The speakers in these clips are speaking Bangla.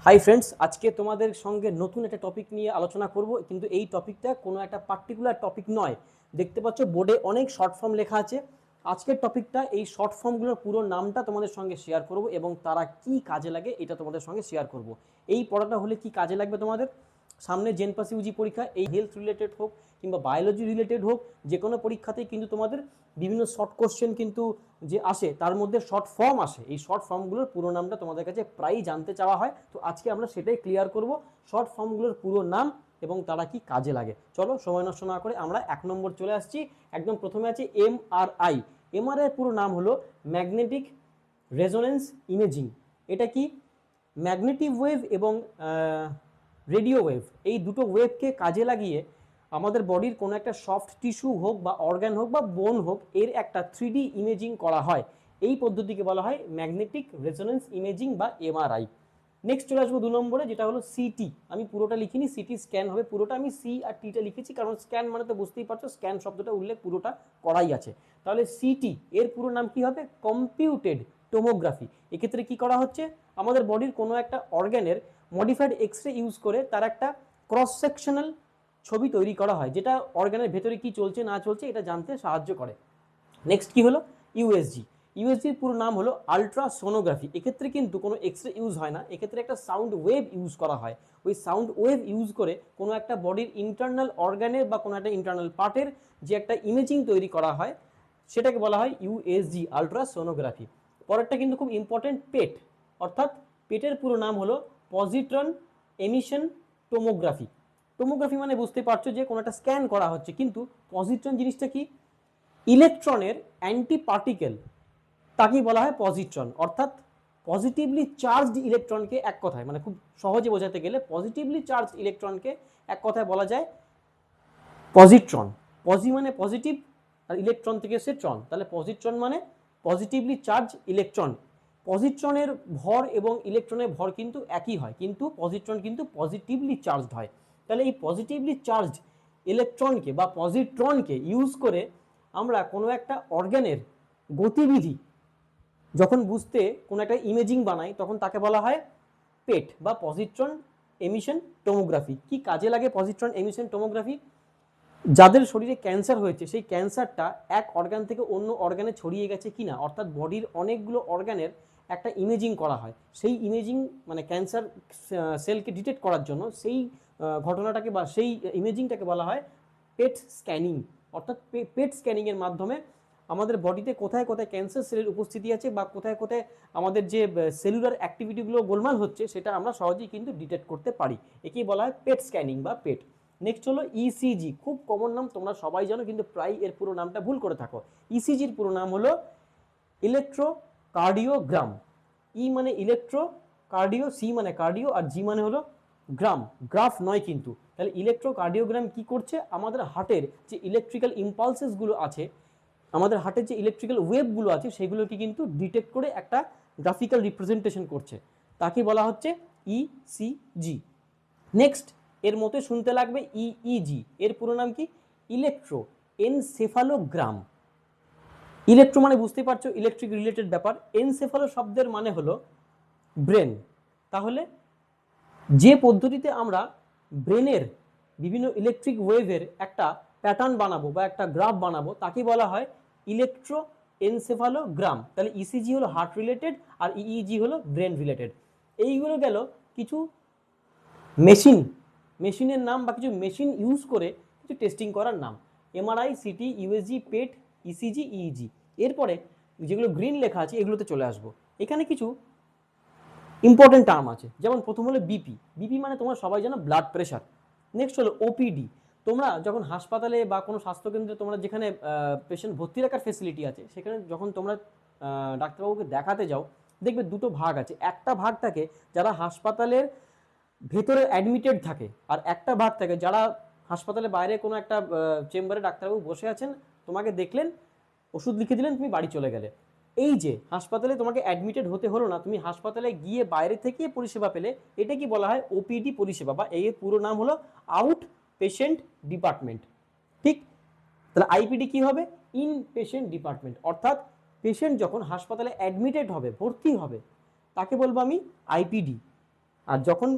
হাই ফ্রেন্ডস, আজকে তোমাদের সঙ্গে নতুন একটা টপিক নিয়ে আলোচনা করব, কিন্তু এই টপিকটা কোনো একটা পার্টিকুলার টপিক নয়। দেখতে পাচ্ছ বোর্ডে অনেক শর্ট ফর্ম লেখা আছে। আজকের টপিকটা এই শর্ট ফর্মগুলোর পুরো নামটা তোমাদের সঙ্গে শেয়ার করব এবং তারা কি কাজে লাগে এটা তোমাদের সঙ্গে শেয়ার করব। এই পড়াটা হলে কি কাজে লাগবে তোমাদের সামনে জেনপাস ইউজি পরীক্ষা, এই হেলথ রিলেটেড হোক কিংবা বায়োলজি রিলেটেড হোক, যে কোনো পরীক্ষাতেই কিন্তু তোমাদের বিভিন্ন শর্ট কোশ্চেন কিন্তু যে আসে তার মধ্যে শর্ট ফর্ম আসে। এই শর্ট ফর্মগুলোর পুরো নামটা তোমাদের কাছে প্রায়ই জানতে চাওয়া হয়, তো আজকে আমরা সেটাই ক্লিয়ার করব, শর্ট ফর্মগুলোর পুরো নাম এবং তারা কি কাজে লাগে। চলো সময় নষ্ট না করে আমরা 1 নম্বর চলে আসছি। একদম প্রথমে আছে এমআরআই। এমআরআই পুরো নাম হলো ম্যাগনেটিক রেজোনেন্স ইমেজিং। এটা কি? ম্যাগনেটিক ওয়েভ এবং রেডিও ওয়েভ, এই দুটো ওয়েভকে কাজে লাগিয়ে আমাদের বডির কোনো একটা সফট টিস্যু হোক বা অর্গান হোক বা বোন হোক, এর একটা 3D ইমেজিং করা হয়। এই পদ্ধতিকে বলা হয় ম্যাগনেটিক রেজোনেন্স ইমেজিং বা এমআরআই। নেক্সট চলে আসবো 2 নম্বরে, যেটা হলো সিটি। আমি পুরোটা লিখিনি, সিটি স্ক্যান হবে পুরোটা, আমি সি আর টিটা লিখেছি কারণ স্ক্যান মানে তো বুঝতেই পারছো, স্ক্যান শব্দটা উল্লেখ পুরোটা করাই আছে। তাহলে সিটি এর পুরো নাম কি হবে? Computed tomography. এক্ষেত্রে কি করা হচ্ছে, আমাদের বডির কোনো একটা অর্গানের মডিফাইড এক্সরে ইউজ করে তার একটা ক্রস সেকশনাল ছবি তৈরি করা হয়, যেটা অর্গানের ভেতরে কি চলছে না চলছে এটা জানতে সাহায্য করে। নেক্সট কি হলো? ইউএসজি। ইউএসজির পুরো নাম হলো আলট্রাসোনোগ্রাফি। এক্ষেত্রে কিন্তু কোনো এক্সরে ইউজ হয় না, এক্ষেত্রে একটা সাউন্ড ওয়েভ ইউজ করা হয়। ওই সাউন্ড ওয়েভ ইউজ করে কোনো একটা বডির ইন্টারনাল অর্গানের বা কোনো একটা ইন্টারনাল পার্টের যে একটা ইমেজিং তৈরি করা হয় সেটাকে বলা হয় ইউএসজি, আলট্রাসোনোগ্রাফি। পরেরটা কিন্তু খুব ইম্পর্টেন্ট, পেট। অর্থাৎ পেটের পুরো নাম হলো পজিট্রন এমিশন টোমোগ্রাফি। টোমোগ্রাফি মানে বুঝতে পারছো যে কোনো একটা স্ক্যান করা হচ্ছে, কিন্তু পজিট্রন জিনিসটা কি? ইলেকট্রনের অ্যান্টি পার্টিকেল, তাকেই বলা হয় পজিট্রন। অর্থাৎ পজিটিভলি চার্জড ইলেকট্রনকে, এক কথায় মানে খুব সহজে বোঝাতে গেলে পজিটিভলি চার্জড ইলেকট্রনকে এক কথায় বলা যায় পজিট্রন। পজি মানে পজিটিভ আর ইলেকট্রন থেকে এসে ট্রন, তাহলে পজিট্রন মানে পজিটিভলি চার্জ ইলেকট্রন। পজিট্রনের ভর এবং ইলেকট্রনের ভর কিন্তু একই হয়, কিন্তু পজিট্রন কিন্তু পজিটিভলি চার্জড হয়। তাহলে এই পজিটিভলি চার্জড ইলেকট্রনকে বা পজিট্রনকে ইউজ করে আমরা কোনো একটা অর্গানের গতিবিধি যখন বুঝতে কোনো একটা ইমেজিং বানাই, তখন তাকে বলা হয় পেট বা পজিট্রন এমিশন টোমোগ্রাফি। কি কাজে লাগে পজিট্রন এমিশন টোমোগ্রাফি? যাদের শরীরে ক্যান্সার হয়েছে সেই ক্যান্সারটা এক অর্গান থেকে অন্য অর্গানে ছড়িয়ে গেছে কিনা, অর্থাৎ বডির অনেকগুলো অর্গানের একটা ইমেজিং করা হয়। সেই ইমেজিং মানে ক্যান্সার সেলকে ডিটেক্ট করার জন্য সেই ঘটনাটাকে বা সেই ইমেজিংটাকে বলা হয় পেট স্ক্যানিং। অর্থাৎ পেট স্ক্যানিংয়ের মাধ্যমে আমাদের বডিতে কোথায় কোথায় ক্যান্সার সেলের উপস্থিতি আছে বা কোথায় কোথায় আমাদের যে সেলুলার অ্যাক্টিভিটিগুলো গোলমাল হচ্ছে সেটা আমরা সহজেই কিন্তু ডিটেক্ট করতে পারি। একেই বলা হয় পেট স্ক্যানিং বা পেট। নেক্সট হলো ইসিজি, খুব কমন নাম, তোমরা সবাই জানো কিন্তু প্রায় এর পুরো নামটা ভুল করে থাকো। ইসিজির পুরো নাম হলো ইলেকট্রোকার্ডিওগ্রাম। ই মানে ইলেকট্রো, কার্ডিও, সি মানে কার্ডিও, আর জি মানে হলো গ্রাম, গ্রাফ নয় কিন্তু। তাহলে ইলেকট্রোকার্ডিওগ্রাম কি করছে? আমাদের হার্টের যে ইলেকট্রিক্যাল ইম্পালসেসগুলো আছে, আমাদের হার্টের যে ইলেকট্রিক্যাল ওয়েভগুলো আছে সেগুলোকে কিন্তু ডিটেক্ট করে একটা গ্রাফিক্যাল রিপ্রেজেন্টেশন করছে, তাকে বলা হচ্ছে ইসিজি। নেক্সট এর মতো শুনতে লাগবে ইইজি। এর পুরো নাম কি? ইলেকট্রো এনসেফালোগ্রাম। ইলেকট্রো মানে বুঝতে পারছো ইলেকট্রিক রিলেটেড ব্যাপার, এনসেফালো শব্দের মানে হলো ব্রেন। তাহলে যে পদ্ধতিতে আমরা ব্রেনের বিভিন্ন ইলেকট্রিক ওয়েভের একটা প্যাটার্ন বানাবো বা একটা গ্রাফ বানাবো তাকে বলা হয় ইলেকট্রো এনসেফালোগ্রাম। তাহলে ইসিজি হলো হার্ট রিলেটেড আর ইইজি হলো ব্রেন রিলেটেড। এইগুলো গেল কিছু মেশিনের নাম বা কিছু মেশিন ইউজ করে কিছু টেস্টিং করার নাম। এমআরআই, সিটি, ইউএসজি, পেট, ইসিজি, ইইজি। এরপরে যেগুলো গ্রিন লেখা আছে এগুলোতে চলে আসবো। এখানে কিছু ইম্পর্টেন্ট টার্ম আছে, যেমন প্রথম হলো বিপি। বিপি মানে তোমরা সবাই জানো ব্লাড প্রেশার। নেক্সট হলো ওপিডি। তোমরা যখন হাসপাতালে বা কোনো স্বাস্থ্যকেন্দ্রে তোমরা যেখানে পেশেন্ট ভর্তি রাখার ফেসিলিটি আছে সেখানে যখন তোমরা ডাক্তারবাবুকে দেখাতে যাও, দেখবে দুটো ভাগ আছে। একটা ভাগ থাকে যারা হাসপাতালের ভেতরে অ্যাডমিটেড থাকে, আর একটা ভাগ থাকে যারা হাসপাতালের বাইরে কোনো একটা চেম্বারে ডাক্তারবাবু বসে আছেন, তোমাকে দেখলেন, ওষুধ লিখে দিলেন, তুমি বাড়ি চলে গেলে। এই যে হাসপাতালে তোমাকে অ্যাডমিটেড হতে হলো না, তুমি হাসপাতালে গিয়ে বাইরে থেকে পরিষেবা পেলে, এটা কি বলা হয়? ওপিডি পরিষেবা, বা এর পুরো নাম হলো আউট পেশেন্ট ডিপার্টমেন্ট। ঠিক? তাহলে আইপিডি কি হবে? In patient department. অর্থাৎ পেশেন্ট যখন হাসপাতালে অ্যাডমিটেড হবে, ভর্তি হবে, তাকে বলবো আমি আইপিডি। আর যখন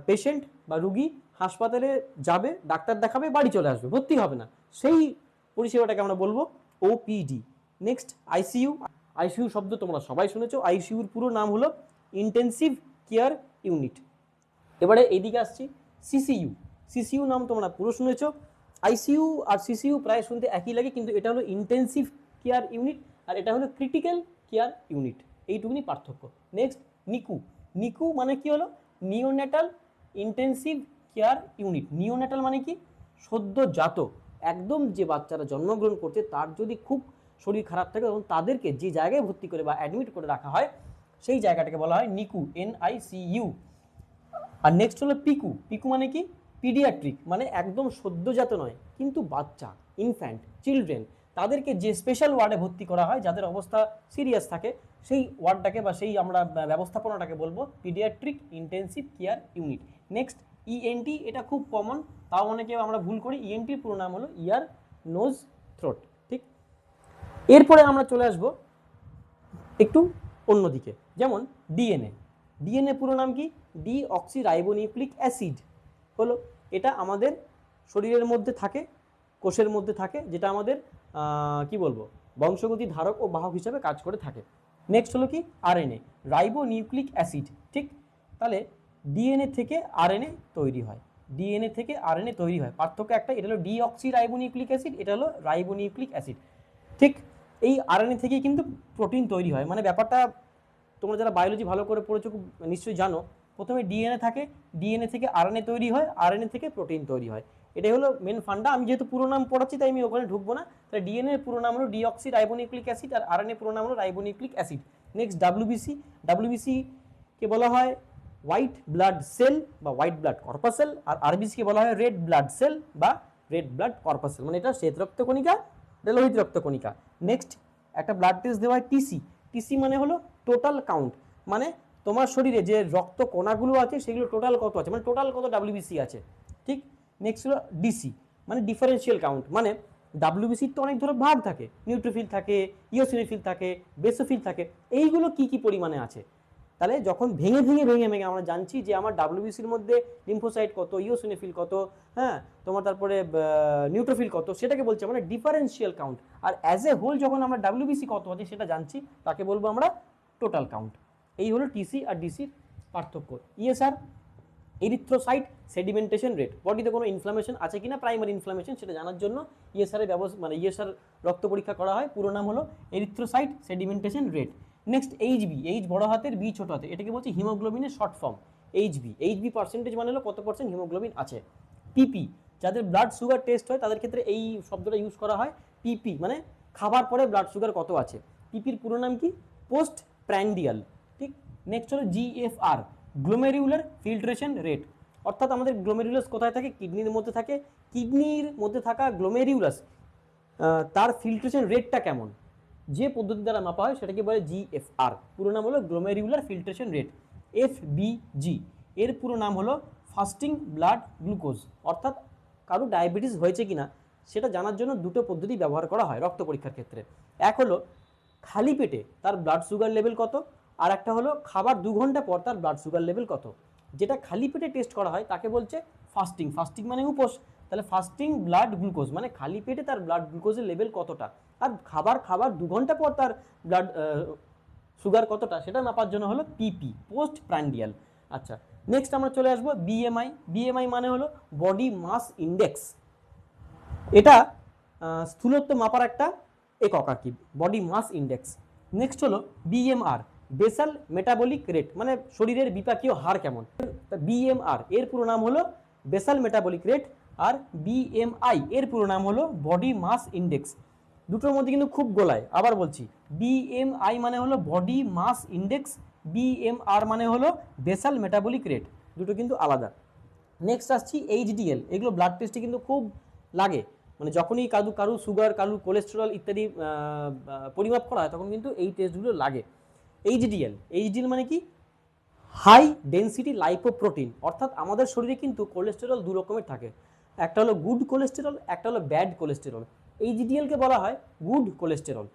পেশেন্ট বা রুগী হাসপাতালে যাবে, ডাক্তার দেখাবে, বাড়ি চলে আসবে, ভর্তি হবে না, সেই পরিষেবাটাকে আমরা বলবো ওপিডি। Next ICU. আইসিইউ শব্দ তোমরা সবাই শুনেছো। আইসিইউর পুরো নাম হলো ইন্টেন্সিভ কেয়ার ইউনিট। এবারে এইদিকে আসছি সিসিইউ। সিসিইউ নাম তোমরা পুরো শুনেছো। আইসিইউ আর সিসিইউ প্রায় শুনতে একই লাগে, কিন্তু এটা হলো ইন্টেন্সিভ কেয়ার ইউনিট আর এটা হলো ক্রিটিক্যাল কেয়ার ইউনিট, এইটুকুনি পার্থক্য। Next Nico. নিকু মানে কি হলো? Neonatal intensive care unit. Neonatal মানে কি? সদ্যজাত, একদম যে বাচ্চারা জন্মগ্রহণ করছে তার যদি খুব শরীর খারাপ থাকে তখন তাদেরকে যে জায়গায় ভর্তি করে বা অ্যাডমিট করে রাখা হয় সেই জায়গাটাকে বলা হয় নিকু, NICU। আর নেক্সট হলো পিকু। পিকু মানে কি? পিডিয়াট্রিক, মানে একদম সদ্যজাত নয় কিন্তু বাচ্চা, ইনফ্যান্ট, চিলড্রেন, তাদেরকে যে স্পেশাল ওয়ার্ডে ভর্তি করা হয় যাদের অবস্থা সিরিয়াস থাকে সেই ওয়ার্ডটাকে বা সেই আমরা ব্যবস্থাপনাটাকে বলবো paediatric intensive care unit. Next ENT, এটা খুব কমন, তাও অনেকে আমরা ভুল করি। ইএনটির পুরো নাম হলো ইয়ার, নোজ, থ্রোট। ঠিক, এরপরে আমরা চলে আসবো একটু অন্যদিকে, যেমন ডিএনএ। ডিএনএ পুরো নাম কি? ডিঅক্সিরাইবোনিউক্লিক অ্যাসিড হলো। এটা আমাদের শরীরের মধ্যে থাকে, কোষের মধ্যে থাকে, যেটা আমাদের কি বলবো বংশগতি ধারক ও বাহক হিসাবে কাজ করে থাকে। নেক্সট হলো কি? RNA, ribonucleic acid. ঠিক, তাহলে ডিএনএ থেকে আরএনএ তৈরি হয়, ডিএনএ থেকে আরএনএ তৈরি হয়, পার্থক্য একটা, এটা হলো ডিঅক্সিরাইবোনিউক্লিক অ্যাসিড, এটা হলো রাইবোনিউক্লিক অ্যাসিড। ঠিক, এই আরএনএ থেকেই কিন্তু প্রোটিন তৈরি হয়। মানে ব্যাপারটা তোমরা যারা বায়োলজি ভালো করে পড়েছো খুব নিশ্চয়ই জানো, প্রথমে ডিএনএ থাকে, ডিএনএ থেকে আরএনএ তৈরি হয়, আরএনএ থেকে প্রোটিন তৈরি হয়। এটাই হলো মেন ফান্ডা। আমি যেহেতু পুরো নাম পড়াচ্ছি তাই আমি ওখানে ঢুকবো না। তাহলে ডিএনএ পুরো নাম হলো ডিঅক্সিরাইবোনিউক্লিক অ্যাসিড আর আরএনএ পুরো নাম হলো ribonucleic acid. Next WBC. WBC কে বলা হয় হোয়াইট ব্লাড সেল বা হোয়াইট ব্লাড কর্পাসেল, আর আরবিসি কে বলা হয় রেড ব্লাড সেল বা রেড ব্লাড কর্পাসেল, মানে এটা শ্বেত রক্তকণিকা, এটা লোহিত রক্তকণিকা। নেক্সট একটা ব্লাড টেস্ট দেওয়া হয় টিসি। টিসি মানে হলো টোটাল কাউন্ট, মানে তোমার শরীরে যে রক্ত কণাগুলো আছে সেগুলো টোটাল কত আছে, মানে টোটাল কত ডাব্লিউবিসি আছে। ঠিক, নেক্সট হলো ডিসি, মানে ডিফারেন্সিয়াল কাউন্ট, মানে ডাব্লিউবিসির তো অনেক ধরনের ভাগ থাকে, নিউট্রোফিল থাকে, ইওসিনোফিল থাকে, বেসোফিল থাকে, এইগুলো কি কি পরিমাণে আছে। তাহলে যখন ভেঙে ভেঙে ভেঙে ভেঙে আমরা জানছি যে আমার ডাব্লিউবিসির মধ্যে লিম্ফোসাইট কত, ইওসিনোফিল কত, হ্যাঁ তোমার তারপরে নিউট্রোফিল কত, সেটাকে বলছি আমরা ডিফারেন্সিয়াল কাউন্ট। আর অ্যাজ এ হোল যখন আমরা ডাব্লিউবিসি কত আছে সেটা জানছি তাকে বলবো আমরা টোটাল কাউন্ট। এই হলো টিসি আর ডিসির পার্থক্য। ইএসআর, এরিথ্রোসাইট সেডিমেন্টেশন রেট, বডিতে কোনো ইনফ্লামেশন আছে কিনা, প্রাইমারি ইনফ্লামেশন সেটা জানার জন্য ইএসআরের ব্যবস্থা, মানে ইএসআর রক্ত পরীক্ষা করা হয়, পুরো নাম হলো erythrocyte sedimentation rate. Next Hb, H বড় হাতের, বি ছোট হাতের, এটাকে বলছি হিমোগ্লোবিনের short form Hb. Hb percentage মানে হলো কত পার্সেন্ট হিমোগ্লোবিন আছে। পিপি, যাদের ব্লাড সুগার টেস্ট হয় তাদের ক্ষেত্রে এই শব্দটা ইউজ করা হয়, পিপি মানে খাবার পরে ব্লাড সুগার কত আছে। পিপির পুরো নাম কি? Post prandial. ঠিক, নেক্সট হলো জিএফআর, গ্লোমেরিউলার ফিল্ট্রেশন রেট, অর্থাৎ আমাদের গ্লোমেরিউলাস কোথায় থাকে? কিডনির মধ্যে থাকে। কিডনির মধ্যে থাকা গ্লোমেরিউলাস তার ফিল্ট্রেশন রেটটা কেমন, যে পদ্ধতি দ্বারা মাপা হয় সেটাকে বলে জিএফআর, পুরো নাম হলো গ্লোমেরিউলার ফিল্ট্রেশন রেট। এফবিজি, এর পুরো নাম হলো ফাস্টিং ব্লাড গ্লুকোজ, অর্থাৎ কারো ডায়াবেটিস হয়েছে কিনা সেটা জানার জন্য দুটো পদ্ধতি ব্যবহার করা হয় রক্ত পরীক্ষার ক্ষেত্রে। এক হলো খালি পেটে তার ব্লাড সুগার লেভেল কত, আর একটা হলো খাবার 2 ঘন্টা পর তার ব্লাড সুগার লেভেল কত। যেটা খালি পেটে টেস্ট করা হয় তাকে বলছে ফাস্টিং, ফাস্টিং মানে উপোস, তাহলে ফাস্টিং ব্লাড গ্লুকোজ মানে খালি পেটে তার ব্লাড গ্লুকোজের লেভেল কতটা, আর খাবার 2 ঘন্টা পর তার ব্লাড সুগার কতটা সেটা মাপার জন্য হলো পিপি, পোস্ট প্র্যান্ডিয়াল। আচ্ছা, নেক্সট আমরা চলে আসবো বিএমআই। বিএমআই মানে হলো বডি মাস ইন্ডেক্স, এটা স্থূলত্ব মাপার একটা একক আর কি, বডি মাস ইন্ডেক্স। নেক্সট হলো বিএমআর, বেসাল মেটাবলিক রেট, মানে শরীরের বিপাকীয় হার কেমন। বিএমআর এর পুরো নাম হলো বেসাল মেটাবলিক রেট, আর বিএমআই এর পুরো নাম হলো বডি মাস ইন্ডেক্স। দুটোর মধ্যে কিন্তু খুব গোলায়, আবার বলছি, বিএমআই মানে হলো বডি মাস ইন্ডেক্স, বিএমআর মানে হলো বেসাল মেটাবলিক রেট, দুটো কিন্তু আলাদা। নেক্সট আসছি এইচডিএল, এগুলো ব্লাড টেস্টে কিন্তু খুব লাগে, মানে যখনই কারু সুগার, কারু কোলেস্টেরল ইত্যাদি পরিমাপ করা হয় তখন কিন্তু এই টেস্টগুলো লাগে। এইচডিএল, এইচডিএল মানে কি? হাই ডেনসিটি লাইপোপ্রোটিন, অর্থাৎ আমাদের শরীরে কিন্তু কোলেস্টেরল 2 রকমের থাকে, একটা হলো গুড কোলেস্টেরল, একটা হলো ব্যাড কোলেস্টেরল। এইচডিএলকে বলা হয় গুড কোলেস্টেরল।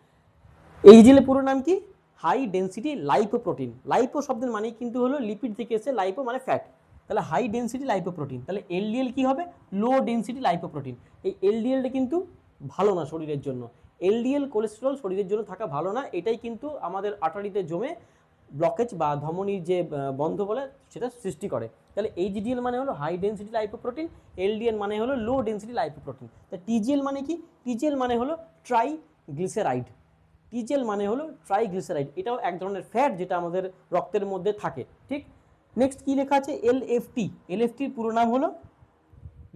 এইচডিএল এর পুরো নাম কি? High density lipoprotein. লাইপো শব্দের মানে কিন্তু হলো লিপিড থেকে এসে, লাইপো মানে ফ্যাট, তাহলে হাই ডেন্সিটি লাইপোপ্রোটিন। তাহলে এলডিএল কি হবে? লো ডেন্সিটি লাইপোপ্রোটিন। এই এলডিএলটা কিন্তু ভালো না শরীরের জন্য। এলডিএল কোলেস্টেরল শরীরের জন্য থাকা ভালো না, এটাই কিন্তু আমাদের আর্টারিতে জমে ব্লকেজ বা ধমনির যে বন্ধ বলে সেটা সৃষ্টি করে। তাহলে এইচডিএল মানে হলো হাই ডেন্সিটি লাইপোপ্রোটিন, এলডিএল মানে হলো লো ডেন্সিটি লাইপোপ্রোটিন। তা টিজিএল মানে কি? টিজিএল মানে হলো ট্রাইগ্লিসারাইড। টিজিএল মানে হলো ট্রাইগ্লিসারাইড, এটাও এক ধরনের ফ্যাট যেটা আমাদের রক্তের মধ্যে থাকে। ঠিক, নেক্সট কি লেখা আছে? এলএফটি। এলএফটির পুরো নাম হলো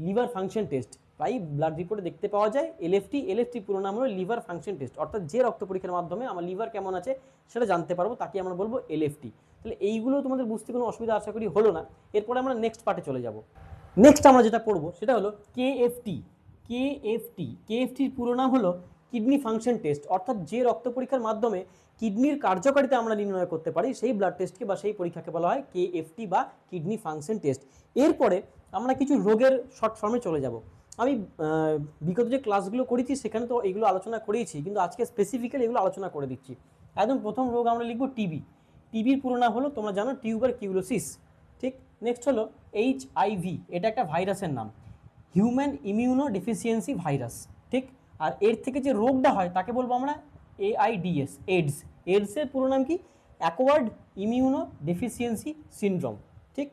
লিভার ফাংশন টেস্ট। প্রায় ব্লাড রিপোর্টে দেখতে পাওয়া যায় এলএফটি। এলএফটি পুরো নাম হলো লিভার ফাংশন টেস্ট, অর্থাৎ যে রক্ত পরীক্ষার মাধ্যমে আমার লিভার কেমন আছে সেটা জানতে পারবো, তাকে আমরা বলবো এলএফটি। তাহলে এইগুলো তোমাদের বুঝতে কোনো অসুবিধা আশা করি হলো না। এরপরে আমরা নেক্সট পার্টে চলে যাব। নেক্সট আমরা যেটা পড়বো সেটা হলো কেএফটি। কেএফটি, কেএফটির পুরো নাম হলো কিডনি ফাংশন টেস্ট, অর্থাৎ যে রক্ত পরীক্ষার মাধ্যমে কিডনির কার্যকারিতা আমরা নির্ণয় করতে পারি সেই ব্লাড টেস্টকে বা সেই পরীক্ষাকে বলা হয় কেএফটি বা কিডনি ফাংশন টেস্ট। এরপরে আমরা কিছু রোগের শর্ট ফর্মে চলে যাব। আমি বিগত যে ক্লাসগুলো করেছি সেখানে তো এগুলো আলোচনা করেইছি, কিন্তু আজকে স্পেসিফিক্যালি এগুলো আলোচনা করে দিচ্ছি। একদম প্রথম রোগ আমরা লিখব টিবি। টিবির পুরো নাম হলো, তোমরা জানো, টিউবারকিউলোসিস। ঠিক, নেক্সট হলো এইচআইভি, এটা একটা ভাইরাসের নাম, হিউম্যান ইমিউনো ডেফিসিয়েন্সি ভাইরাস। ঠিক, আর এর থেকে যে রোগটা হয় তাকে বলবো আমরা এইডস, এইডস। এইডসের পুরো নাম কি? Acquired immunodeficiency syndrome. ঠিক,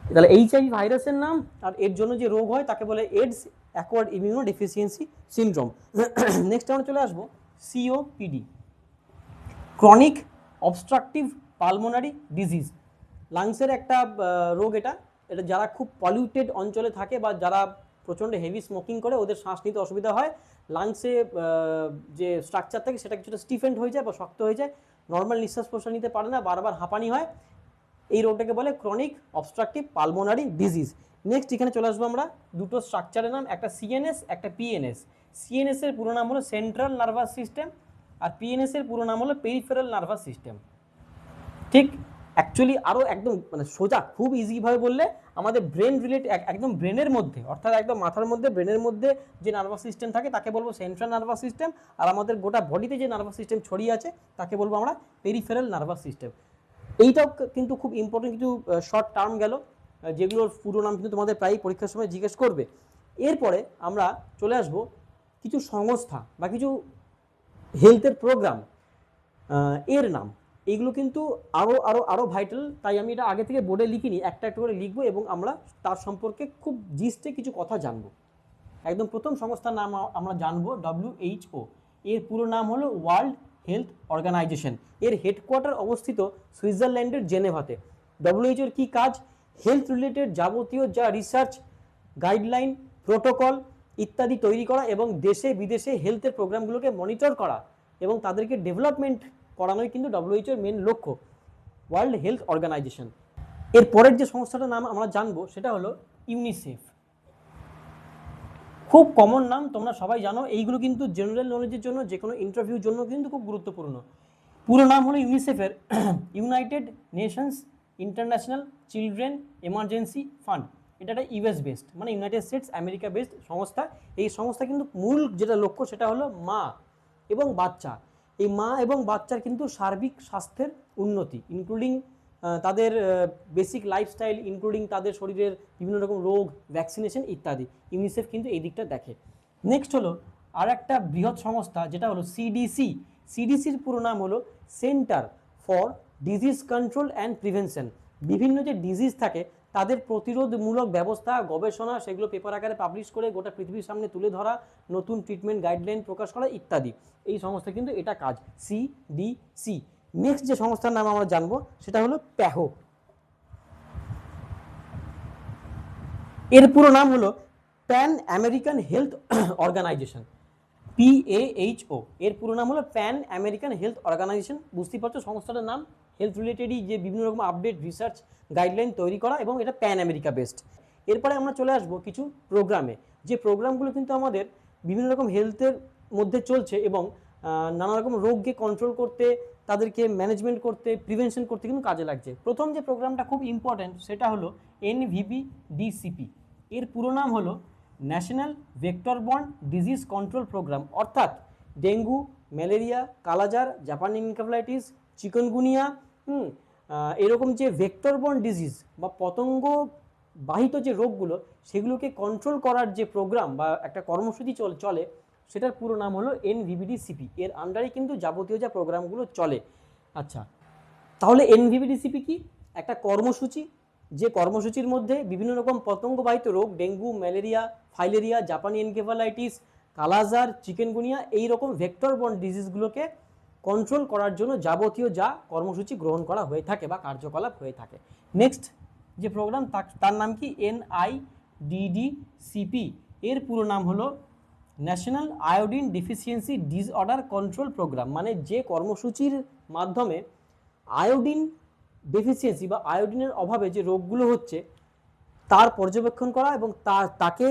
তাহলে এইচআইভি ভাইরাসের নাম, আর এর জন্য যে রোগ হয় তাকে বলে AIDS, acquired immunodeficiency syndrome. Next আমরা চলে আসবো COPD, chronic obstructive pulmonary disease. লাংসের একটা রোগ এটা। এটা যারা খুব পলিউটেড অঞ্চলে থাকে বা যারা প্রচণ্ড হেভি স্মোকিং করে ওদের শ্বাস নিতে অসুবিধা হয়, লাংসে যে স্ট্রাকচার থাকে সেটা কিছুটা স্টিফেন্ড হয়ে যায় বা শক্ত হয়ে যায়, নর্মাল নিঃশ্বাস প্রশ্বাস নিতে পারে না, বারবার হাঁপানি হয়। এই রোগটাকে বলে chronic obstructive pulmonary disease. Next এখানে চলে আসবো আমরা দুটো স্ট্রাকচারের নাম, একটা সিএনএস, একটা পিএনএস। সিএনএস এর পুরো নাম হলো সেন্ট্রাল নার্ভাস সিস্টেম, আর পিএনএস এর পুরো নাম হলো পেরিফেরাল নার্ভাস সিস্টেম। ঠিক, অ্যাকচুয়ালি আরও একদম মানে সোজা খুব ইজিভাবে বললে আমাদের ব্রেন রিলেটেড, একদম ব্রেনের মধ্যে, অর্থাৎ একদম মাথার মধ্যে ব্রেনের মধ্যে যে নার্ভাস সিস্টেম থাকে তাকে বলবো সেন্ট্রাল নার্ভাস সিস্টেম, আর আমাদের গোটা বডিতে যে নার্ভাস সিস্টেম ছড়িয়ে আছে তাকে বলবো আমরা পেরিফেরাল নার্ভাস সিস্টেম। এইটাও কিন্তু খুব ইম্পর্টেন্ট কিছু শর্ট টার্ম গেল, যেগুলোর পুরো নাম কিন্তু তোমাদের প্রায় পরীক্ষার সময় জিজ্ঞেস করবে। এরপরে আমরা চলে আসব কিছু সংস্থা বা কিছু হেলথের প্রোগ্রাম এর নাম। এইগুলো কিন্তু আরও আরও আরও ভাইটাল, তাই আমি এটা আগে থেকে বোর্ডে লিখিনি, একটা একটা করে লিখবো এবং আমরা তার সম্পর্কে খুব জিস্টে কিছু কথা জানবো। একদম প্রথম সংস্থার নাম আমরা জানবো WHO। এর পুরো নাম হলো ওয়ার্ল্ড হেলথ অর্গানাইজেশন। এর হেডকোয়ার্টার অবস্থিত সুইজারল্যান্ডের জেনেভাতে। WHO-র কী কাজ? হেলথ রিলেটেড যাবতীয় যা রিসার্চ, গাইডলাইন, প্রোটোকল ইত্যাদি তৈরি করা এবং দেশে বিদেশে হেলথের প্রোগ্রামগুলোকে মনিটর করা এবং তাদেরকে ডেভেলপমেন্ট করানোই কিন্তু WHO-র মেন লক্ষ্য, ওয়ার্ল্ড হেলথ অর্গানাইজেশন। এর পরের যে সংস্থাটার নাম আমরা জানবো সেটা হলো ইউনিসেফ। খুব কমন নাম, তোমরা সবাই জানো, এইগুলো কিন্তু জেনারেল নলেজের জন্য, যে কোনো ইন্টারভিউর জন্য কিন্তু খুব গুরুত্বপূর্ণ। পুরো নাম হলো ইউনিসেফের United Nations international children emergency fund. এটা একটা ইউএস বেসড, মানে ইউনাইটেড স্টেটস আমেরিকা বেসড সংস্থা। এই সংস্থা কিন্তু মূল যেটা লক্ষ্য সেটা হলো মা এবং বাচ্চা, এই মা এবং বাচ্চার কিন্তু সার্বিক স্বাস্থ্যের উন্নতি, ইনক্লুডিং তাদের বেসিক লাইফস্টাইল, ইনক্লুডিং তাদের শরীরের বিভিন্ন রকম রোগ, ভ্যাকসিনেশন ইত্যাদি। ইউনিসেফ কিন্তু এই দিকটা দেখে। নেক্সট হলো আর একটা বৃহৎ সংস্থা যেটা হলো সিডিসি। সিডিসির পুরো নাম হলো centre for disease control and prevention. বিভিন্ন যে ডিজিজ থাকে তাদের প্রতিরোধমূলক ব্যবস্থা, গবেষণা, সেগুলো পেপার আকারে পাবলিশ করে গোটা পৃথিবীর সামনে তুলে ধরা, নতুন ট্রিটমেন্ট গাইডলাইন প্রকাশ করা ইত্যাদি। এই সংস্থা কিন্তু এটা কাজ, সিডিসি। নেক্সট যে সংস্থার নাম আমরা জানবো সেটা হলো প্যাহো। এর পুরো নাম হলো Pan American Health Organization, PAHO। এর পুরো নাম হলো প্যান আমেরিকান হেলথ অর্গানাইজেশন। বুঝতেই পারছো সংস্থাটার নাম, হেলথ রিলেটেডই যে বিভিন্ন রকম আপডেট, রিসার্চ, গাইডলাইন তৈরি করা, এবং এটা প্যান আমেরিকা বেসড। এরপরে আমরা চলে আসবো কিছু প্রোগ্রামে, যে প্রোগ্রামগুলো কিন্তু আমাদের বিভিন্ন রকম হেলথের মধ্যে চলছে এবং নানা রকম রোগকে কন্ট্রোল করতে, তাদেরকে ম্যানেজমেন্ট করতে, প্রিভেনশন করতে কিন্তু কাজে লাগছে। প্রথম যে প্রোগ্রামটা খুব ইম্পর্ট্যান্ট সেটা হলো NVBDCP। এর পুরো নাম হলো national vector borne disease control programme, অর্থাৎ ডেঙ্গু, ম্যালেরিয়া, কালাজার, জাপানি এনকেফালাইটিস, চিকনগুনিয়া, এরকম যে ভেক্টরবর্ন ডিজিজ বা পতঙ্গ বাহিত যে রোগগুলো সেগুলোকে কন্ট্রোল করার যে প্রোগ্রাম বা একটা কর্মসূচি চলে সেটার পুরো নাম হলো এনভিভিডিসিপি। এর আন্ডারে কিন্তু যাবতীয় যা প্রোগ্রামগুলো চলে। আচ্ছা, তাহলে এনভিভিডিসিপি কি? একটা কর্মসূচি, যে কর্মসূচির মধ্যে বিভিন্ন রকম পতঙ্গবাহিত রোগ, ডেঙ্গু, ম্যালেরিয়া, ফাইলেরিয়া, জাপানি এনকেফালাইটিস, কালাজার, চিকেনগুনিয়া, এই রকম ভেক্টরবর্ন ডিজিজগুলোকে কন্ট্রোল করার জন্য যাবতীয় যা কর্মসূচি গ্রহণ করা হয়ে থাকে বা কার্যকলাপ হয়ে থাকে। নেক্সট যে প্রোগ্রাম তার নাম কি? এনআইডিডিসিপি। এর পুরো নাম হলো national iodine deficiency disorder control programme. মানে যে কর্মসূচির মাধ্যমে আয়োডিন ডেফিসিয়েন্সি বা আয়োডিনের অভাবে যে রোগগুলো হচ্ছে তার পর্যবেক্ষণ করা এবং তাকে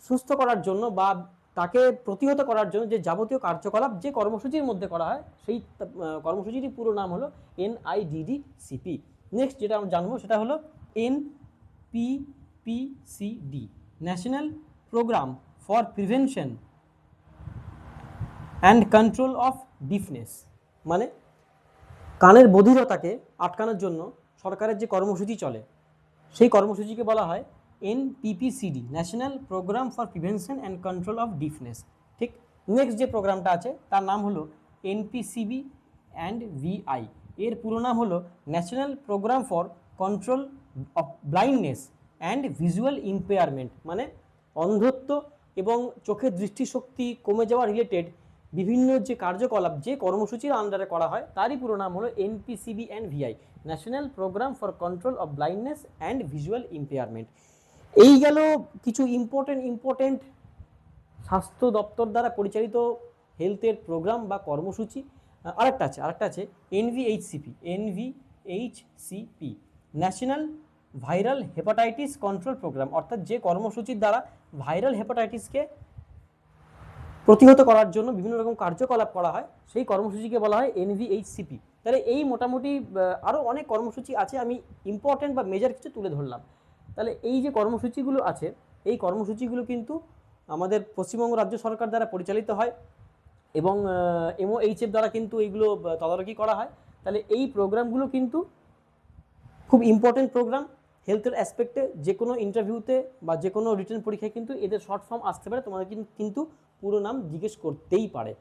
সুস্থ করার জন্য বা তাকে প্রতিহত করার জন্য যে যাবতীয় কার্যকলাপ যে কর্মসূচির মধ্যে করা হয় সেই কর্মসূচিটি পুরো নাম হলো এনআইডিডিসিপি। নেক্সট যেটা আমরা জানবো সেটা হলো NPPCD, national programme for prevention and control of deafness. মানে কানের বধিরতাকে আটকানোর জন্য সরকারের যে কর্মসূচি চলে সেই কর্মসূচিকে বলা হয় NPPCD, national programme for prevention and control of deafness. ঠিক। নেক্সট যে প্রোগ্রামটা আছে তার নাম হলো এনপিসিবি অ্যান্ড ভিআই। এর পুরো নাম হলো national programme for control of blindness and visual impairment. মানে অন্ধত্ব এবং চোখের দৃষ্টিশক্তি কমে যাওয়া রিলেটেড বিভিন্ন যে কার্যকলাপ যে কর্মসূচির আন্ডারে করা হয় তারই পুরো নাম হলো NPCB and VI, national programme for control of blindness and visual impairment. এই গেল কিছু ইম্পর্টেন্ট স্বাস্থ্য দপ্তর দ্বারা পরিচালিত হেলথের প্রোগ্রাম বা কর্মসূচি। আরেকটা আছে NVHCP, national viral hepatitis control programme. অর্থাৎ যে কর্মসূচির দ্বারা ভাইরাল হেপাটাইটিসকে প্রতিহত করার জন্য বিভিন্ন রকম কার্যকলাপ করা হয় সেই কর্মসূচিকে বলা হয় এনভিএইচসিপি। তাহলে এই মোটামুটি আরও অনেক কর্মসূচি আছে, আমি ইম্পর্টেন্ট বা মেজর কিছু তুলে ধরলাম। তাহলে এই যে কর্মসূচিগুলো আছে এই কর্মসূচিগুলো কিন্তু আমাদের পশ্চিমবঙ্গ রাজ্য সরকার দ্বারা পরিচালিত হয় এবং এমওএইচএফ দ্বারা কিন্তু এইগুলো তদারকি করা হয়। তাহলে এই প্রোগ্রামগুলো কিন্তু খুব ইম্পর্টেন্ট প্রোগ্রাম হেলথের অ্যাসপেক্টে। যে কোনো ইন্টারভিউতে বা যে কোনো রিটেন পরীক্ষায় কিন্তু এদের শর্ট ফর্ম আসতে পারে, তোমাদের কিন্তু পুরো নাম জিজ্ঞেস করতেই পারে।